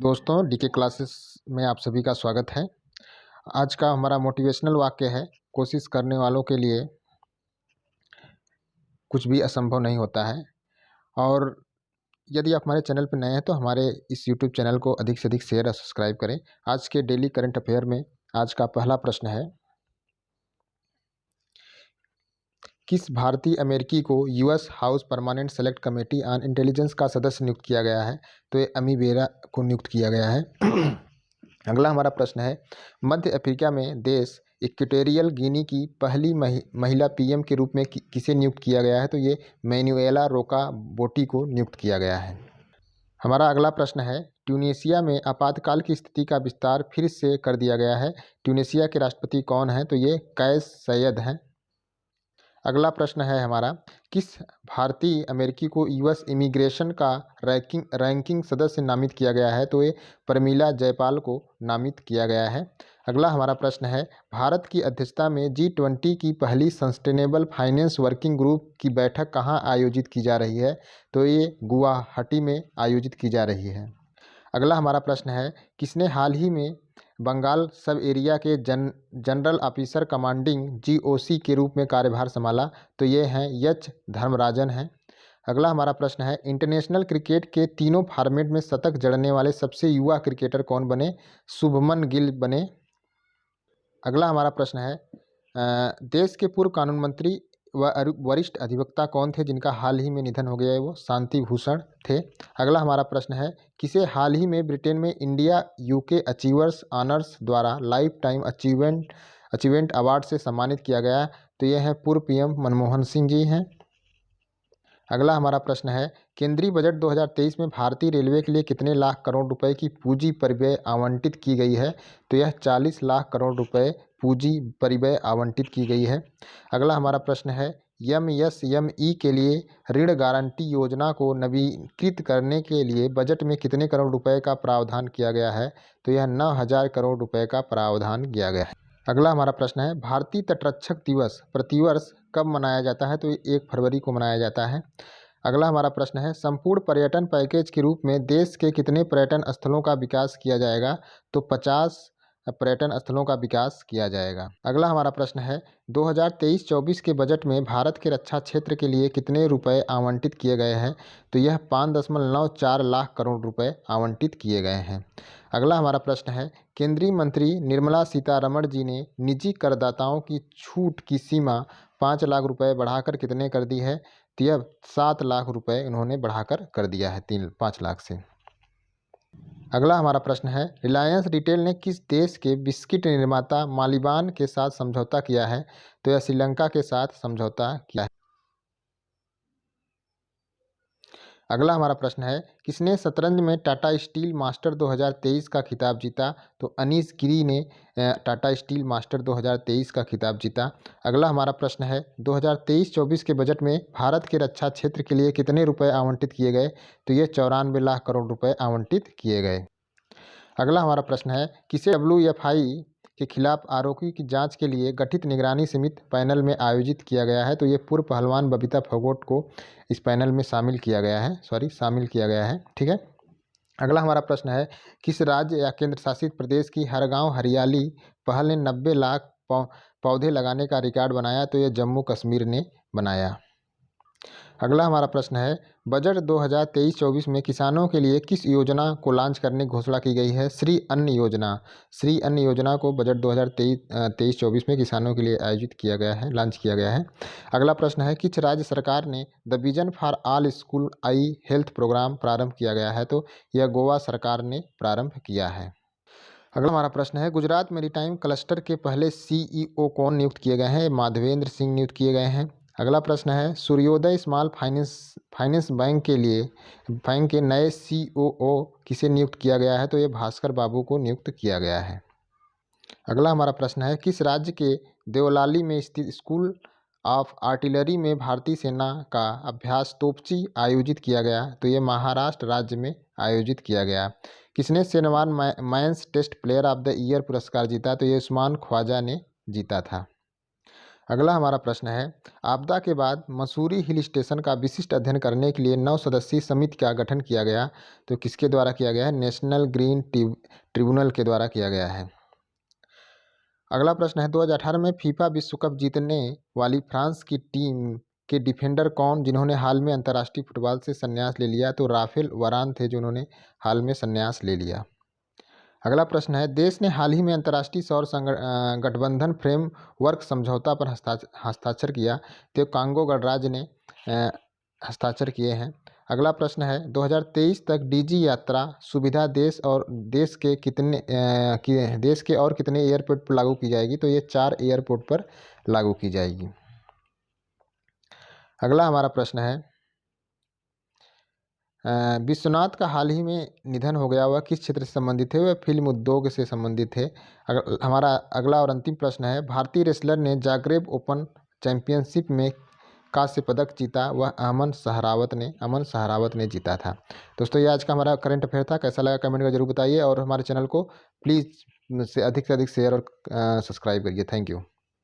दोस्तों DK classes में आप सभी का स्वागत है। आज का हमारा मोटिवेशनल वाक्य है, कोशिश करने वालों के लिए कुछ भी असंभव नहीं होता है। और यदि आप हमारे चैनल पर नए हैं तो हमारे इस यूट्यूब चैनल को अधिक से अधिक शेयर और सब्सक्राइब करें। आज के डेली करंट अफेयर में आज का पहला प्रश्न है, किस भारतीय अमेरिकी को US house permanent select committee on intelligence का सदस्य नियुक्त किया गया है? तो ये अमी बेरा को नियुक्त किया गया है। अगला हमारा प्रश्न है, मध्य अफ्रीका में देश इक्वेटोरियल गिनी की पहली महिला पीएम के रूप में किसे नियुक्त किया गया है? तो ये मैनुएला रोका बोटी को नियुक्त किया गया है। हमारा अगला प्रश्न है, ट्यूनीशिया में आपातकाल की स्थिति का विस्तार फिर से कर दिया गया है। ट्यूनीशिया के राष्ट्रपति कौन हैं? तो ये कैस सैयद हैं। अगला प्रश्न है हमारा, किस भारतीय अमेरिकी को यूएस इमिग्रेशन का रैंकिंग सदस्य नामित किया गया है? तो ये प्रमीला जयपाल को नामित किया गया है। अगला हमारा प्रश्न है, भारत की अध्यक्षता में G20 की पहली सस्टेनेबल फाइनेंस वर्किंग ग्रुप की बैठक कहाँ आयोजित की जा रही है? तो ये गुवाहाटी में आयोजित की जा रही है। अगला हमारा प्रश्न है, किसने हाल ही में बंगाल सब एरिया के जनरल ऑफिसर कमांडिंग GOC के रूप में कार्यभार संभाला? तो ये हैं एच धर्मराजन हैं। अगला हमारा प्रश्न है, इंटरनेशनल क्रिकेट के तीनों फॉर्मेट में शतक जड़ने वाले सबसे युवा क्रिकेटर कौन बने? शुभमन गिल बने। अगला हमारा प्रश्न है, देश के पूर्व कानून मंत्री व वरिष्ठ अधिवक्ता कौन थे जिनका हाल ही में निधन हो गया है? वो शांति भूषण थे। अगला हमारा प्रश्न है, किसे हाल ही में ब्रिटेन में इंडिया यूके अचीवर्स ऑनर्स द्वारा लाइफ टाइम अचीवमेंट अवार्ड से सम्मानित किया गया? तो ये हैं पूर्व पीएम मनमोहन सिंह जी हैं। अगला हमारा प्रश्न है, केंद्रीय बजट 2023 में भारतीय रेलवे के लिए कितने लाख करोड़ रुपए की पूंजी परिव्यय आवंटित की गई है? तो यह 40 लाख करोड़ रुपए पूंजी परिव्यय आवंटित की गई है। अगला हमारा प्रश्न है, MSME के लिए ऋण गारंटी योजना को नवीनीकृत करने के लिए बजट में कितने करोड़ रुपए का प्रावधान किया गया है? तो यह 9,000 करोड़ रुपए का प्रावधान किया गया है। अगला हमारा प्रश्न है, भारतीय तटरक्षक दिवस प्रतिवर्ष कब मनाया जाता है? तो ये 1 फरवरी को मनाया जाता है। अगला हमारा प्रश्न है, संपूर्ण पर्यटन पैकेज के रूप में देश के कितने पर्यटन स्थलों का विकास किया जाएगा? तो 50 पर्यटन स्थलों का विकास किया जाएगा। अगला हमारा प्रश्न है, 2023-24 के बजट में भारत के रक्षा क्षेत्र के लिए कितने रुपए आवंटित किए गए हैं? तो यह 5.94 लाख करोड़ रुपए आवंटित किए गए हैं। अगला हमारा प्रश्न है, केंद्रीय मंत्री निर्मला सीतारमण जी ने निजी करदाताओं की छूट की सीमा 5 लाख रुपए बढ़ाकर कितने कर दी है? तो यह 7 लाख रुपए उन्होंने बढ़ाकर कर दिया है 5 लाख से। अगला हमारा प्रश्न है, रिलायंस रिटेल ने किस देश के बिस्किट निर्माता मालिबान के साथ समझौता किया है? तो यह श्रीलंका के साथ समझौता किया है। अगला हमारा प्रश्न है, किसने शतरंज में टाटा स्टील मास्टर 2023 का खिताब जीता? तो अनीस गिरी ने टाटा स्टील मास्टर 2023 का खिताब जीता। अगला हमारा प्रश्न है, 2023-24 के बजट में भारत के रक्षा क्षेत्र के लिए कितने रुपए आवंटित किए गए? तो ये 94 लाख करोड़ रुपए आवंटित किए गए। अगला हमारा प्रश्न है, किसे WFI के खिलाफ आरोपों की जांच के लिए गठित निगरानी समिति पैनल में आयोजित किया गया है? तो ये पूर्व पहलवान बबीता फोगट को इस पैनल में शामिल किया गया है। ठीक है। अगला हमारा प्रश्न है, किस राज्य या केंद्र शासित प्रदेश की हर गांव हरियाली पहल ने 90 लाख पौधे लगाने का रिकॉर्ड बनाया? तो ये जम्मू कश्मीर ने बनाया। अगला हमारा प्रश्न है, बजट 2023-24 में किसानों के लिए किस योजना को लॉन्च करने की घोषणा की गई है? श्री अन्न योजना। श्री अन्न योजना को बजट 2023-24 में किसानों के लिए आयोजित किया गया है, लॉन्च किया गया है। अगला प्रश्न है, किस राज्य सरकार ने the vision for all school eye health programme प्रारंभ किया गया है? तो यह गोवा सरकार ने प्रारंभ किया है। अगला हमारा प्रश्न है, गुजरात मैरीटाइम क्लस्टर के पहले CEO कौन नियुक्त किए गए हैं? माधवेंद्र सिंह नियुक्त किए गए हैं। अगला प्रश्न है, सूर्योदय स्मॉल फाइनेंस बैंक के नए COO किसे नियुक्त किया गया है? तो ये भास्कर बाबू को नियुक्त किया गया है। अगला हमारा प्रश्न है, किस राज्य के देवलाली में स्थित स्कूल ऑफ आर्टिलरी में भारतीय सेना का अभ्यास तोपची आयोजित किया गया? तो ये महाराष्ट्र राज्य में आयोजित किया गया। किसने Shane Warne men's test player of the year पुरस्कार जीता? तो ये उस्मान ख्वाजा ने जीता था। अगला हमारा प्रश्न है, आपदा के बाद मसूरी हिल स्टेशन का विशिष्ट अध्ययन करने के लिए 9 सदस्यीय समिति का गठन किया गया, तो किसके द्वारा किया गया है? नेशनल ग्रीन ट्रिब्यूनल के द्वारा किया गया है। अगला प्रश्न है, 2018 में फीफा विश्व कप जीतने वाली फ्रांस की टीम के डिफेंडर कौन जिन्होंने हाल में अंतर्राष्ट्रीय फुटबॉल से संन्यास ले लिया? तो राफेल वारान थे जो उन्होंने हाल में संन्यास ले लिया। अगला प्रश्न है, देश ने हाल ही में अंतर्राष्ट्रीय सौर गठबंधन फ्रेमवर्क समझौता पर हस्ताक्षर किया, तो कांगो गणराज्य ने हस्ताक्षर किए हैं। अगला प्रश्न है, 2023 तक डीजी यात्रा सुविधा देश के और कितने एयरपोर्ट पर लागू की जाएगी? तो ये 4 एयरपोर्ट पर लागू की जाएगी। अगला हमारा प्रश्न है, विश्वनाथ का हाल ही में निधन हो गया, वह किस क्षेत्र से संबंधित थे? वह फिल्म उद्योग से संबंधित थे। हमारा अगला और अंतिम प्रश्न है, भारतीय रेसलर ने जाग्रेब ओपन चैंपियनशिप में कांस्य पदक जीता, वह अमन सहरावत ने जीता था। दोस्तों, ये आज का हमारा करंट अफेयर था। कैसा लगा कमेंट में जरूर बताइए और हमारे चैनल को प्लीज़ से अधिक शेयर और सब्सक्राइब करिए। Thank you.